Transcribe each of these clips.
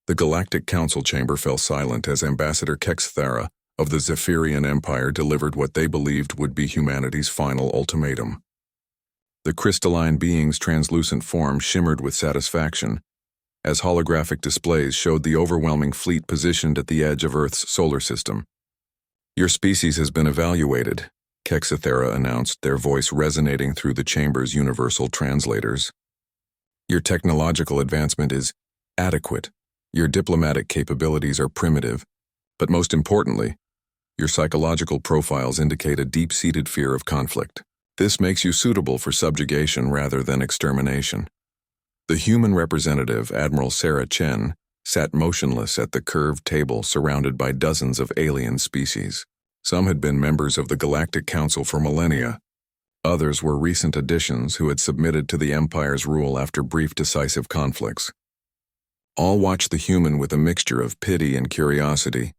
The Galactic Council chamber fell silent as Ambassador Kexthera of the Zephyrian Empire delivered what they believed would be humanity's final ultimatum. The crystalline being's translucent form shimmered with satisfaction, as holographic displays showed the overwhelming fleet positioned at the edge of Earth's solar system. "Your species has been evaluated," Kexthera announced, their voice resonating through the chamber's universal translators. "Your technological advancement is adequate. Your diplomatic capabilities are primitive. But most importantly, your psychological profiles indicate a deep-seated fear of conflict. This makes you suitable for subjugation rather than extermination." The human representative, Admiral Sarah Chen, sat motionless at the curved table surrounded by dozens of alien species. Some had been members of the Galactic Council for millennia. Others were recent additions who had submitted to the Empire's rule after brief decisive conflicts. All watched the human with a mixture of pity and curiosity.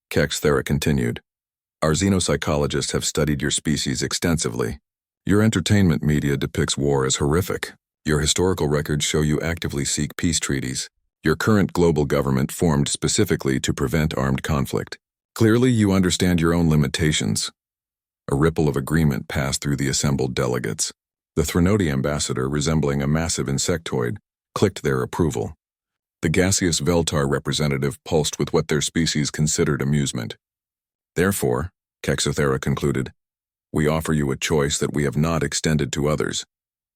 Kexthera continued, "Our xenopsychologists have studied your species extensively. Your entertainment media depicts war as horrific. Your historical records show you actively seek peace treaties. Your current global government formed specifically to prevent armed conflict. Clearly, you understand your own limitations." A ripple of agreement passed through the assembled delegates. The Threnody ambassador, resembling a massive insectoid, clicked their approval. The gaseous Veltar representative pulsed with what their species considered amusement. "Therefore," Kexthera concluded, "we offer you a choice that we have not extended to others.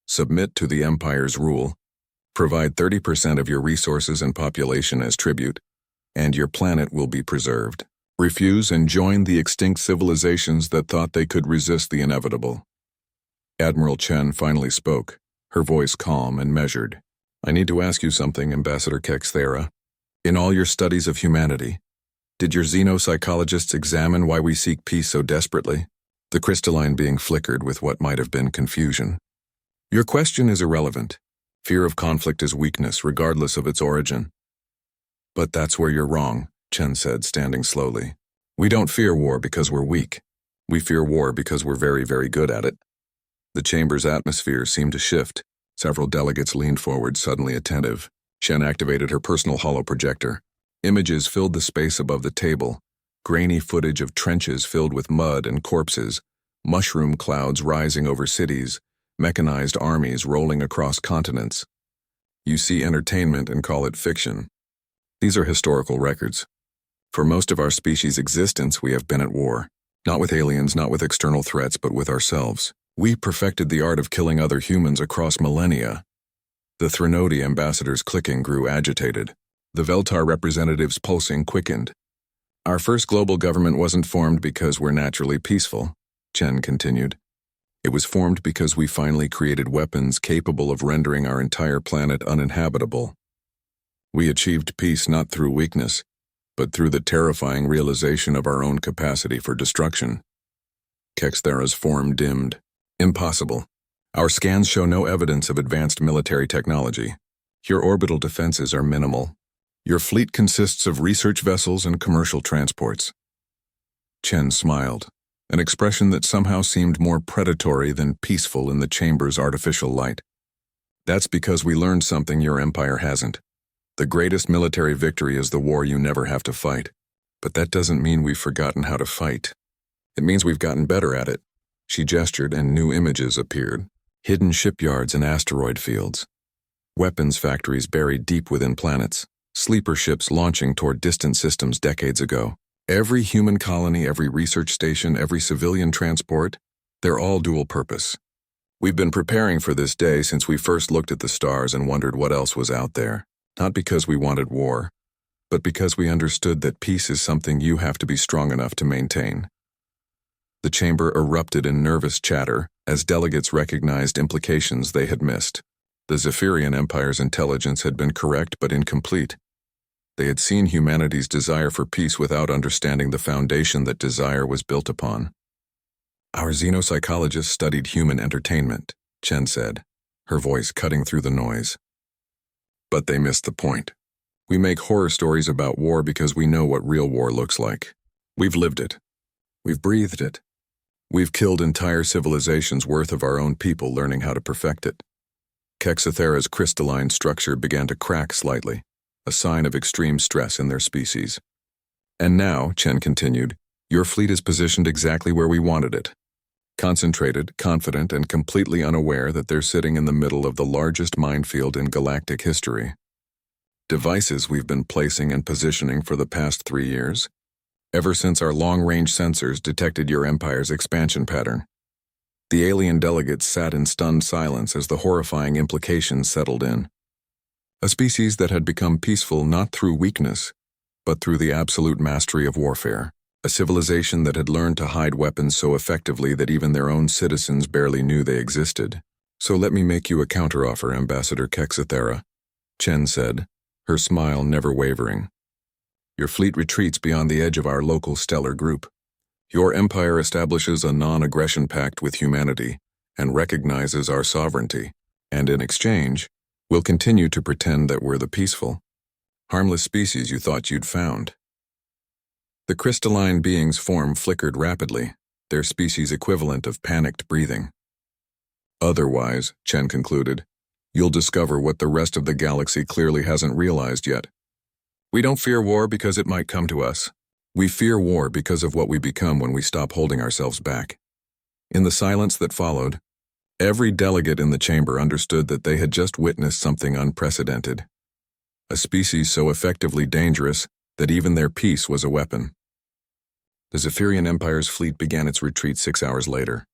Submit to the Empire's rule, provide 30% of your resources and population as tribute, and your planet will be preserved. Refuse and join the extinct civilizations that thought they could resist the inevitable." Admiral Chen finally spoke, her voice calm and measured. "I need to ask you something, Ambassador Kexthera. In all your studies of humanity, did your xenopsychologists examine why we seek peace so desperately?" The crystalline being flickered with what might have been confusion. "Your question is irrelevant. Fear of conflict is weakness, regardless of its origin." "But that's where you're wrong," Chen said, standing slowly. "We don't fear war because we're weak. We fear war because we're very, very good at it." The chamber's atmosphere seemed to shift. Several delegates leaned forward, suddenly attentive. Chen activated her personal holoprojector. Images filled the space above the table. Grainy footage of trenches filled with mud and corpses, mushroom clouds rising over cities, mechanized armies rolling across continents. You see entertainment and call it fiction. These are historical records. For most of our species' existence, we have been at war. Not with aliens, not with external threats, but with ourselves. We perfected the art of killing other humans across millennia. The Threnody ambassador's clicking grew agitated. The Veltar representative's pulsing quickened. "Our first global government wasn't formed because we're naturally peaceful," Chen continued. "It was formed because we finally created weapons capable of rendering our entire planet uninhabitable. We achieved peace not through weakness, but through the terrifying realization of our own capacity for destruction." Kexthera's form dimmed. "Impossible. Our scans show no evidence of advanced military technology. Your orbital defenses are minimal. Your fleet consists of research vessels and commercial transports." Chen smiled, an expression that somehow seemed more predatory than peaceful in the chamber's artificial light. "That's because we learned something your empire hasn't. The greatest military victory is the war you never have to fight. But that doesn't mean we've forgotten how to fight. It means we've gotten better at it." She gestured and new images appeared. Hidden shipyards and asteroid fields. Weapons factories buried deep within planets. Sleeper ships launching toward distant systems decades ago. Every human colony, every research station, every civilian transport, they're all dual purpose. We've been preparing for this day since we first looked at the stars and wondered what else was out there. Not because we wanted war, but because we understood that peace is something you have to be strong enough to maintain. The chamber erupted in nervous chatter as delegates recognized implications they had missed. The Zephyrian Empire's intelligence had been correct but incomplete. They had seen humanity's desire for peace without understanding the foundation that desire was built upon. "Our xenopsychologists studied human entertainment," Chen said, her voice cutting through the noise. "But they missed the point. We make horror stories about war because we know what real war looks like. We've lived it. We've breathed it. We've killed entire civilizations worth of our own people learning how to perfect it." Kexthera's crystalline structure began to crack slightly. a sign of extreme stress in their species. And now, Chen continued, your fleet is positioned exactly where we wanted it. Concentrated, confident, and completely unaware that they're sitting in the middle of the largest minefield in galactic history. Devices we've been placing and positioning for the past 3 years, ever since our long-range sensors detected your Empire's expansion pattern. The alien delegates sat in stunned silence as the horrifying implications settled in. A species that had become peaceful not through weakness, but through the absolute mastery of warfare. A civilization that had learned to hide weapons so effectively that even their own citizens barely knew they existed. So let me make you a counteroffer, Ambassador Kexathera, Chen said, her smile never wavering. Your fleet retreats beyond the edge of our local stellar group. Your empire establishes a non-aggression pact with humanity and recognizes our sovereignty, and in exchange, we'll continue to pretend that we're the peaceful, harmless species you thought you'd found. The crystalline being's form flickered rapidly, their species equivalent of panicked breathing. Otherwise, Chen concluded, you'll discover what the rest of the galaxy clearly hasn't realized yet. We don't fear war because it might come to us. We fear war because of what we become when we stop holding ourselves back. In the silence that followed, every delegate in the chamber understood that they had just witnessed something unprecedented. A species so effectively dangerous that even their peace was a weapon. The Zephyrian Empire's fleet began its retreat 6 hours later.